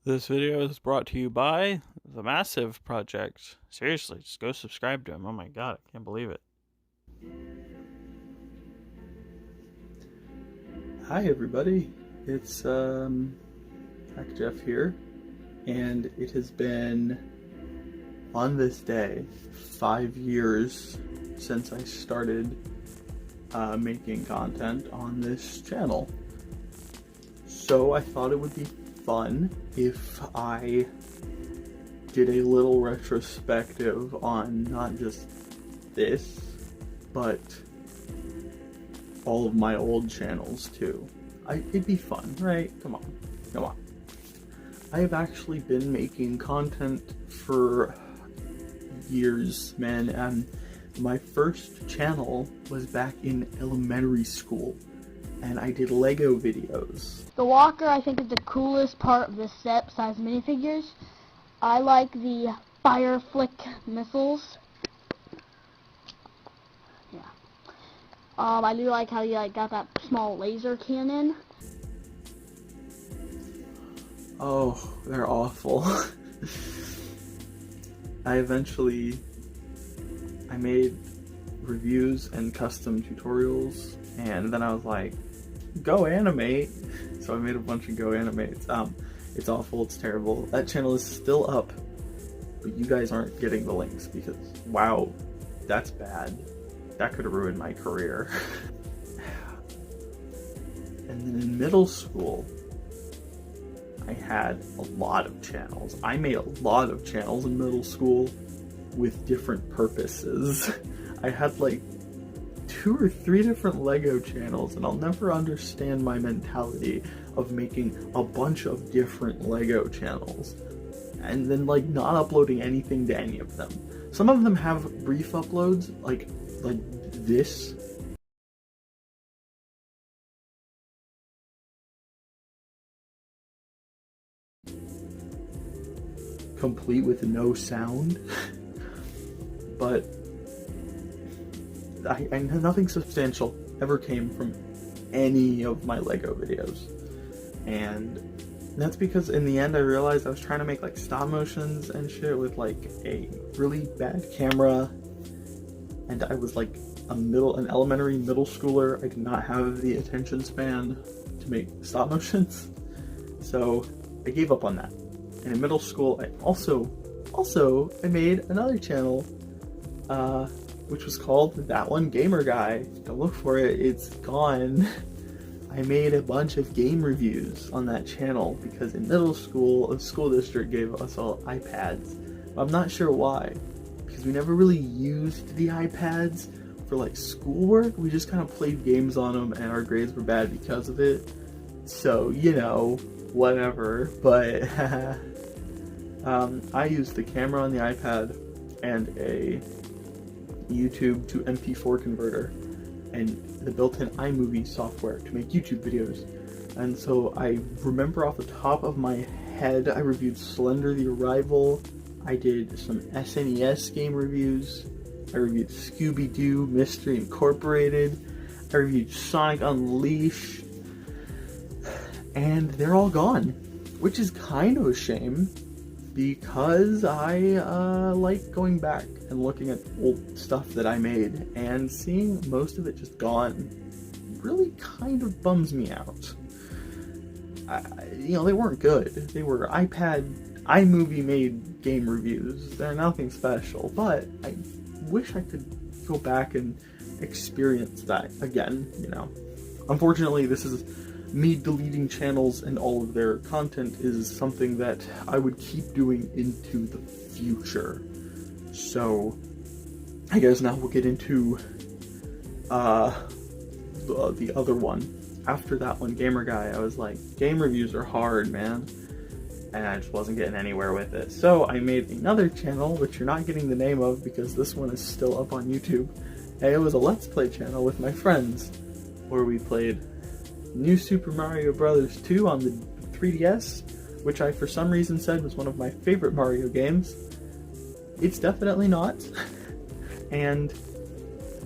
This video is brought to you by the Massive Project. Seriously, just go subscribe to him. Oh my god, I can't believe it. Hi everybody, it's PacJeff here, and it has been, on this day, 5 years since I started making content on this channel. So I thought it would be fun if I did a little retrospective on not just this, but all of my old channels too. It'd be fun, right? Come on. I have actually been making content for years, man, and my first channel was back in elementary school, and I did Lego videos. The walker, I think, is the coolest part of this set besides minifigures. I like the fire flick missiles. Yeah. I do like how you got that small laser cannon. Oh, they're awful. I made reviews and custom tutorials, and then I was like, go animate. So I made a bunch of go animates. It's awful, it's terrible. That channel is still up, but you guys aren't getting the links because, wow, that's bad. That could have ruined my career. And then in middle school, I had a lot of channels. I made a lot of channels in middle school with different purposes. I had like 2 or 3 different Lego channels, and I'll never understand my mentality of making a bunch of different Lego channels and then like not uploading anything to any of them. Some of them have brief uploads, like this. Complete with no sound. But nothing substantial ever came from any of my Lego videos. And that's because in the end I realized I was trying to make like stop motions and shit with like a really bad camera, and I was like an elementary middle schooler. I did not have the attention span to make stop motions, so I gave up on that. And in middle school I also I made another channel which was called That One Gamer Guy. Don't look for it, it's gone. I made a bunch of game reviews on that channel because in middle school, a school district gave us all iPads. I'm not sure why, because we never really used the iPads for like schoolwork. We just kind of played games on them, and our grades were bad because of it. So, you know, whatever. But I used the camera on the iPad and a YouTube to MP4 converter and the built-in iMovie software to make YouTube videos. And so I remember off the top of my head, I reviewed Slender the Arrival, I did some SNES game reviews, I reviewed Scooby-Doo Mystery Incorporated, I reviewed Sonic Unleashed, and they're all gone, which is kind of a shame because I like going back and looking at old stuff that I made, and seeing most of it just gone really kind of bums me out. You know, they weren't good. They were iMovie made game reviews. They're nothing special, but I wish I could go back and experience that again, you know. Unfortunately, this is me deleting channels, and all of their content is something that I would keep doing into the future. So I guess now we'll get into the other one. After That One Gamer Guy, I was like, game reviews are hard, man, and I just wasn't getting anywhere with it. So I made another channel, which you're not getting the name of because this one is still up on YouTube, and it was a Let's Play channel with my friends where we played New Super Mario Bros. 2 on the 3DS, which I for some reason said was one of my favorite Mario games. It's definitely not. And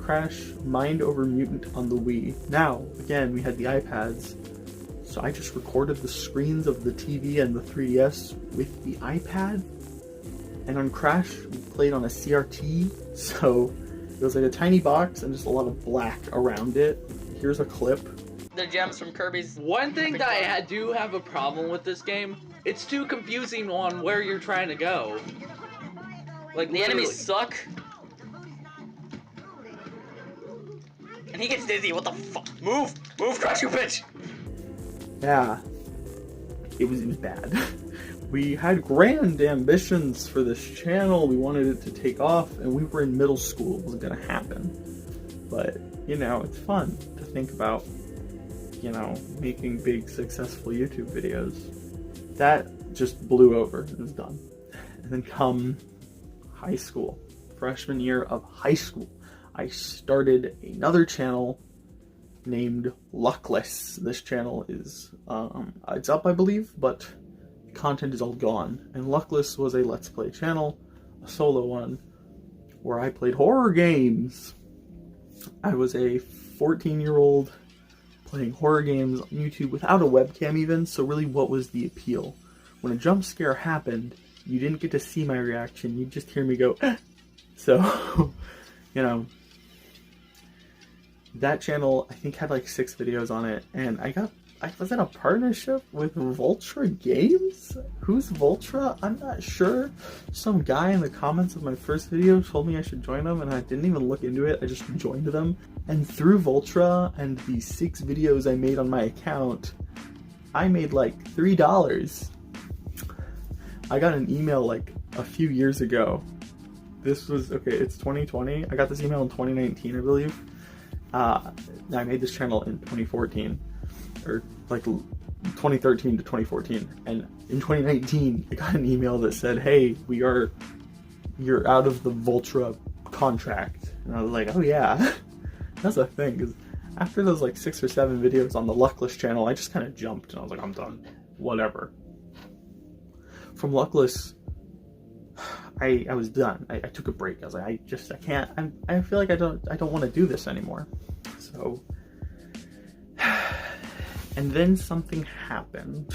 Crash Mind Over Mutant on the Wii. Now, again, we had the iPads, So I just recorded the screens of the TV and the 3DS with the iPad. And on Crash, we played on a CRT. So it was like a tiny box and just a lot of black around it. Here's a clip. The gems from Kirby's. One thing that I do have a problem with this game, it's too confusing on where you're trying to go. Like, The enemies suck. And he gets dizzy, what the fuck? Move! Move, Crash, you bitch! Yeah, it was bad. We had grand ambitions for this channel. We wanted it to take off, and we were in middle school. It wasn't gonna happen. But, you know, it's fun to think about, you know, making big, successful YouTube videos. That just blew over. It was done. And then come high school, freshman year of high school, I started another channel named Luckless. This channel is, it's up, I believe, but the content is all gone. And Luckless was a Let's Play channel, a solo one, where I played horror games. I was a 14-year-old playing horror games on YouTube without a webcam even, so really what was the appeal? When a jump scare happened, you didn't get to see my reaction, you'd just hear me go, eh. So, you know, that channel, I think, had like 6 videos on it, and I was in a partnership with Vultra Games? Who's Vultra? I'm not sure. Some guy in the comments of my first video told me I should join them, and I didn't even look into it, I just joined them. And through Vultra and the 6 videos I made on my account, I made like $3. I got an email like a few years ago. This was, okay, it's 2020. I got this email in 2019, I believe. I made this channel in 2014, or like 2013 to 2014, and in 2019 I got an email that said, hey, you're out of the Vultra contract. And I was like, oh yeah. That's a thing, because after those like 6 or 7 videos on the Luckless channel, I just kind of jumped and I was like, I'm done, whatever. From Luckless, I was done. I took a break. I was like, I can't. I feel like I don't want to do this anymore. So, and then something happened.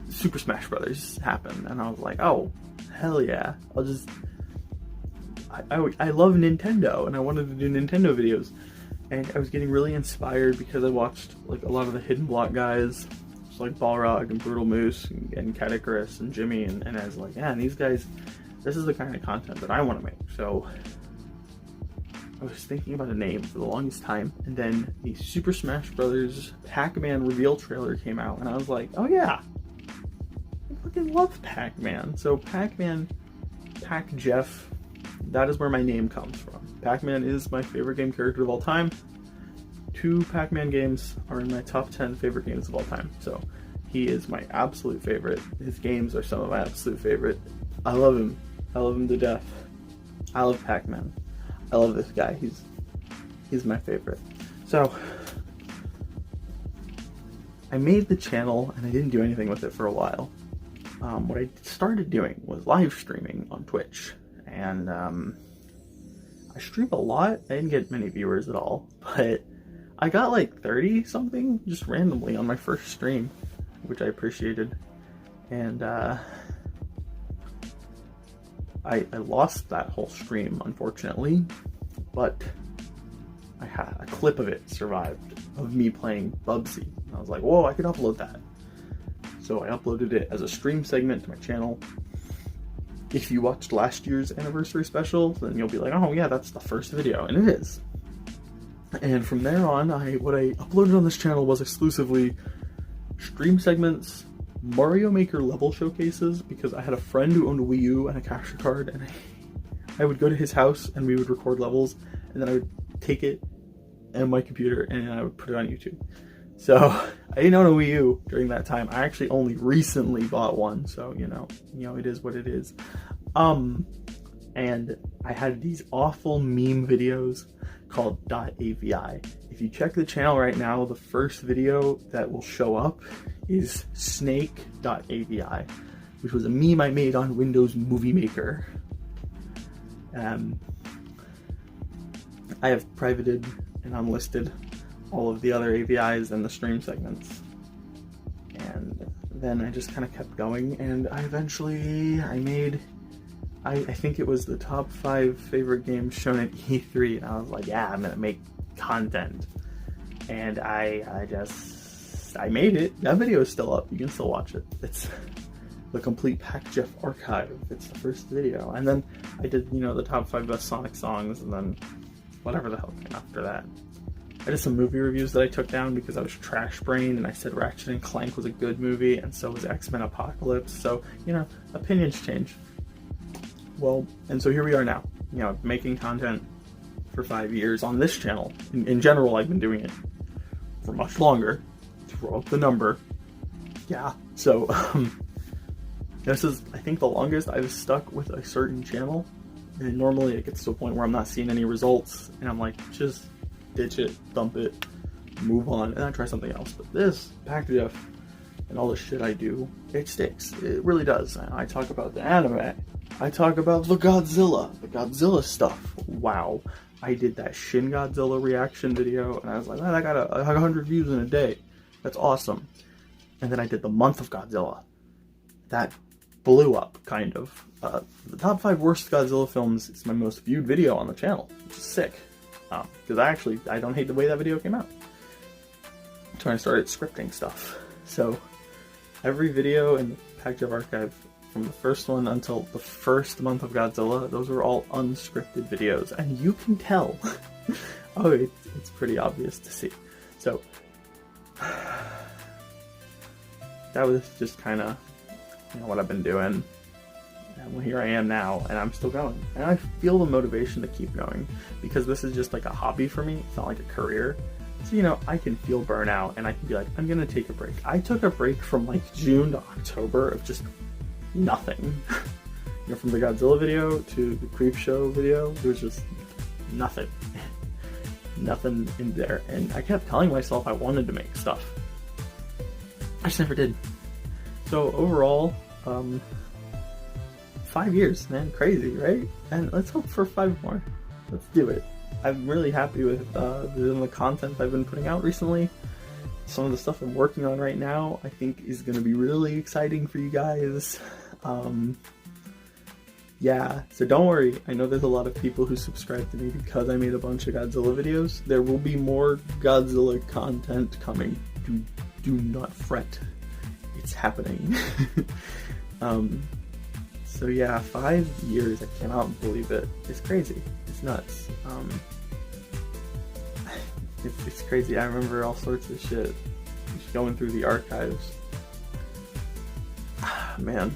Super Smash Brothers happened, and I was like, oh, hell yeah! I'll just. I love Nintendo, and I wanted to do Nintendo videos, and I was getting really inspired because I watched like a lot of the Hidden Block guys. Like Balrog and Brutal Moose and Catechris and Jimmy, and I was like, yeah, and these guys, this is the kind of content that I want to make. So I was thinking about a name for the longest time, and then the Super Smash Brothers Pac-Man reveal trailer came out, and I was like, oh yeah, I fucking love Pac-Man. So Pac-Man, PacJeff, that is where my name comes from. Pac-Man is my favorite game character of all time. 2 Pac-Man games are in my top 10 favorite games of all time. So he is my absolute favorite. His games are some of my absolute favorite. I love him. I love him to death. I love Pac-Man. I love this guy. He's my favorite. So I made the channel and I didn't do anything with it for a while. What I started doing was live streaming on Twitch, and I stream a lot. I didn't get many viewers at all, but I got like 30 something just randomly on my first stream, which I appreciated. And I lost that whole stream, unfortunately, but I had a clip of it survived of me playing Bubsy. And I was like, whoa, I could upload that. So I uploaded it as a stream segment to my channel. If you watched last year's anniversary special, then you'll be like, oh yeah, that's the first video, and it is. And from there on, what I uploaded on this channel was exclusively stream segments, Mario Maker level showcases, because I had a friend who owned a Wii U and a capture card, and I would go to his house and we would record levels, and then I would take it and my computer and I would put it on YouTube. So I didn't own a Wii U during that time. I actually only recently bought one, so you know, it is what it is. And I had these awful meme videos called .avi. If you check the channel right now, the first video that will show up is snake.avi, which was a meme I made on Windows Movie Maker. I have privated and unlisted all of the other APIs and the stream segments. And then I just kind of kept going, and I made, I think it was the top 5 favorite games shown at E3, and I was like, yeah, I'm gonna make content. And I made it. That video is still up. You can still watch it. It's the complete PacJeff archive. It's the first video. And then I did, the top 5 best Sonic songs, and then whatever the hell came after that. I did some movie reviews that I took down because I was trash brained, and I said Ratchet and Clank was a good movie, and so was X-Men Apocalypse. So, opinions change. Well, and so here we are now, making content for 5 years on this channel. In general, I've been doing it for much longer. Throw up the number. Yeah. So, this is, I think, the longest I've stuck with a certain channel. And normally it gets to a point where I'm not seeing any results, and I'm like, just ditch it, dump it, move on, and I try something else. But this, PacJeff, and all the shit I do, it sticks. It really does. I talk about the anime. I talk about the Godzilla stuff. Wow. I did that Shin Godzilla reaction video, and I was like, I got 100 views in a day. That's awesome. And then I did the month of Godzilla. That blew up, kind of. The top 5 worst Godzilla films is my most viewed video on the channel, which is sick. Because I don't hate the way that video came out. That's when I started scripting stuff. So, every video in the PacJeff archive, from the first one until the first month of Godzilla, those were all unscripted videos. And you can tell. Oh, it's pretty obvious to see. So, that was just kind of, what I've been doing. And well, here I am now, and I'm still going. And I feel the motivation to keep going, because this is just like a hobby for me. It's not like a career. So, I can feel burnout, and I can be like, I'm gonna take a break. I took a break from like June to October of just nothing. From the Godzilla video to the Creep Show video, there was just nothing. Nothing in there. And I kept telling myself I wanted to make stuff. I just never did. So overall, 5 years, man, crazy, right? And let's hope for 5 more. Let's do it. I'm really happy with the content I've been putting out recently. Some of the stuff I'm working on right now, I think, is going to be really exciting for you guys. Yeah, so don't worry. I know there's a lot of people who subscribe to me because I made a bunch of Godzilla videos. There will be more Godzilla content coming. Do not fret. It's happening. So yeah, 5 years, I cannot believe it. It's crazy. It's nuts. It's crazy. I remember all sorts of shit. Just going through the archives. Man.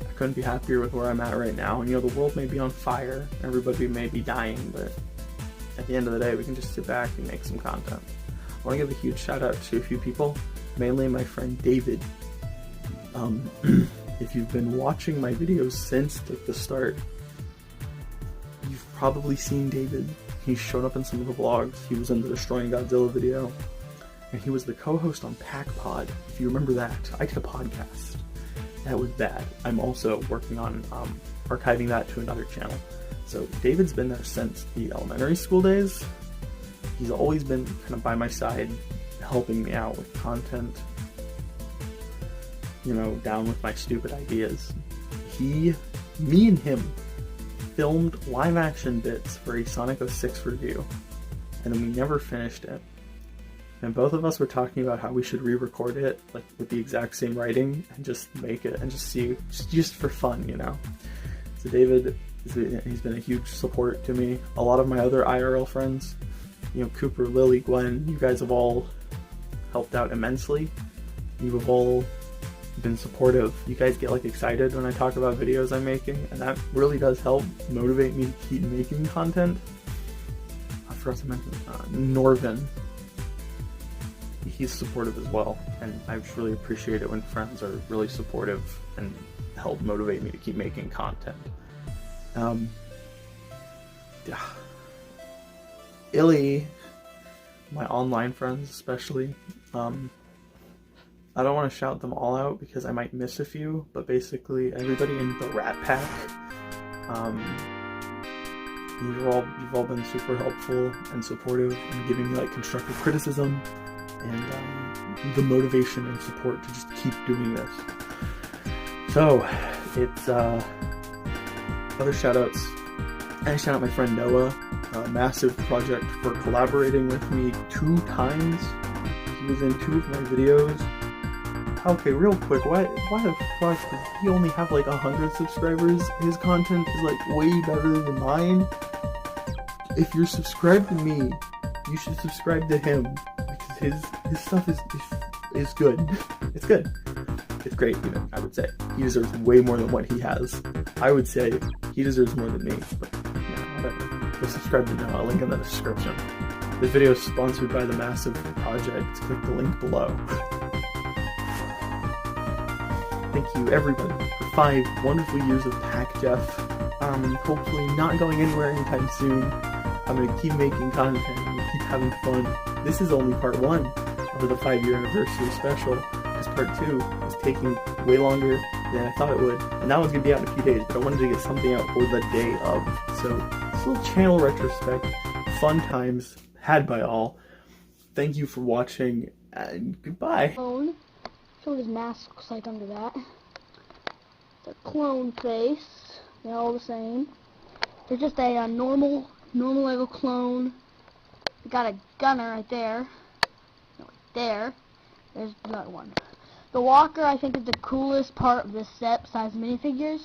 I couldn't be happier with where I'm at right now. And the world may be on fire. Everybody may be dying, but at the end of the day, we can just sit back and make some content. I want to give a huge shout out to a few people, mainly my friend David. If you've been watching my videos since the start, you've probably seen David. He showed up in some of the vlogs. He was in the Destroying Godzilla video, and he was the co-host on PacPod. If you remember that, I did a podcast. That was bad. I'm also working on archiving that to another channel. So David's been there since the elementary school days. He's always been kind of by my side, helping me out with content. Down with my stupid ideas. Me and him filmed live action bits for a Sonic 06 review, and then we never finished it. And both of us were talking about how we should re-record it, like with the exact same writing, and just make it and just see, just for fun, So David, he's been a huge support to me. A lot of my other IRL friends, Cooper, Lily, Gwen, you guys have all helped out immensely. You have all been supportive. You guys get excited when I talk about videos I'm making, and that really does help motivate me to keep making content. I forgot to mention Norvin. He's supportive as well, and I just really appreciate it when friends are really supportive and help motivate me to keep making content. Illy, my online friends especially, I don't want to shout them all out because I might miss a few, but basically everybody in the Rat Pack, You've all been super helpful and supportive and giving me like constructive criticism and the motivation and support to just keep doing this. So it's other shout outs. I shout out my friend Noah, a massive project for collaborating with me 2 times. He was in 2 of my videos. Okay, real quick, why the fuck does he only have like 100 subscribers? His content is like way better than mine. If you're subscribed to me, you should subscribe to him because his stuff is good. It's good. It's great, even, I would say. He deserves way more than what he has. I would say he deserves more than me, but yeah, whatever. Go subscribe to Noah, link in the description. This video is sponsored by the Massive Project. Click the link below. Thank you, everybody, for 5 wonderful years of PacJeff. Hopefully not going anywhere anytime soon. I'm going to keep making content. I'm going to keep having fun. This is only part 1 of the 5-year anniversary special, because part 2 is taking way longer than I thought it would. And that one's going to be out in a few days, but I wanted to get something out for the day of. So, this little channel retrospect, fun times had by all. Thank you for watching, and goodbye. Show what his mask looks like under that. It's a clone face. They're all the same. They're just a normal Lego clone. We got a gunner right there. No, right there. There's another one. The walker, I think, is the coolest part of this set besides minifigures.